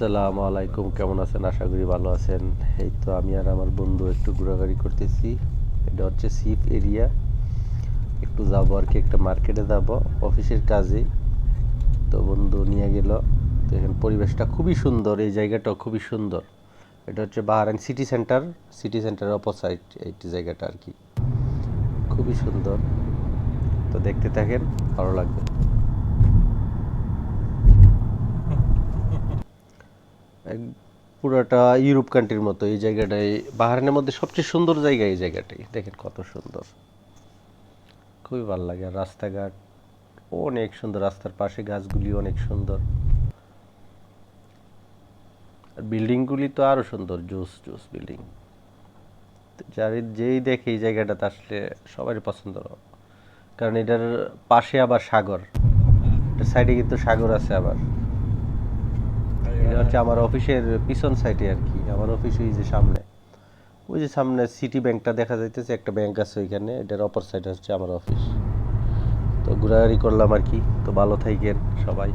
আসসালামু আলাইকুম, কেমন আছেন? আশা করি ভালো আছেন। এই তো আমি আর আমার বন্ধু একটু ঘোরাঘুরি করতেছি। এটা হচ্ছে সিপ এরিয়া। একটু যাবো আর কি, একটা মার্কেটে যাব অফিসের কাজে। তো বন্ধু নিয়ে গেল। তো এখানে পরিবেশটা খুবই সুন্দর, এই জায়গাটাও খুবই সুন্দর। এটা হচ্ছে বাহারাইন সিটি সেন্টার। সিটি সেন্টারের অপোসাইড এই জায়গাটা আর কি, খুবই সুন্দর। তো দেখতে থাকেন, ভালো লাগবে। এক- পুরাটা ইউরোপ কান্ট্রির মতো এই জায়গাটাই। বাহারাইনের মধ্যে সবচেয়ে সুন্দর জায়গা এই জায়গাটাই, দেখেন কত সুন্দর, খুবই ভালো লাগে। আর রাস্তাঘাট অনেক সুন্দর, রাস্তার পাশে গাছগুলি অনেক সুন্দর, আর বিল্ডিংগুলি তো আরো সুন্দর, জোস জোস বিল্ডিং। যার যেই দেখে এই জায়গাটাতে আসলে সবারই পছন্দ, কারণ এটার পাশে আবার সাগর, এটার সাইডে কিন্তু সাগর আছে আবার। এটা হচ্ছে আমার অফিসের পিছন সাইডে আর কি, আমার অফিস ওই যে সামনে, ওই যে সামনে সিটি ব্যাংকটা দেখা যাইতেছে, একটা ব্যাংক আছে ওইখানে, এটার অপর সাইডে হচ্ছে আমার অফিস। তো ঘোরাঘুরি করলাম আর কি। তো ভালো থাকেন সবাই।